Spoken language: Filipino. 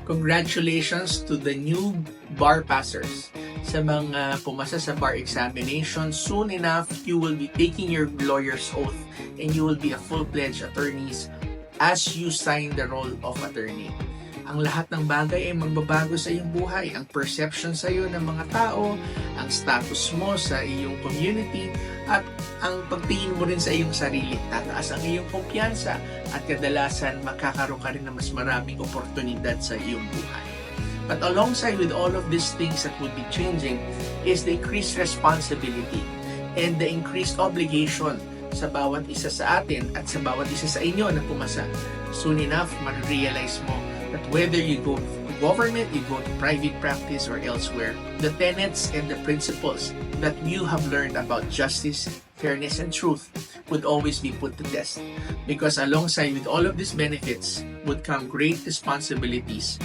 Congratulations to the new bar passers. Sa mga pumasa sa bar examination, soon enough, you will be taking your lawyer's oath and you will be a full-fledged attorneys as you sign the role of attorney. Ang lahat ng bagay ay magbabago sa iyong buhay. Ang perception sa iyo ng mga tao, ang status mo sa iyong community, at ang pagtingin mo rin sa iyong sarili. Tataas ang iyong kumpiyansa at kadalasan makakaroon ka rin ng mas maraming oportunidad sa iyong buhay. But alongside with all of these things that would be changing is the increased responsibility and the increased obligation sa bawat isa sa atin at sa bawat isa sa inyo na pumasa. Soon enough, ma-realize mo that whether you go to government, you go to private practice or elsewhere, the tenets and the principles that you have learned about justice, fairness, and truth would always be put to test. Because alongside with all of these benefits would come great responsibilities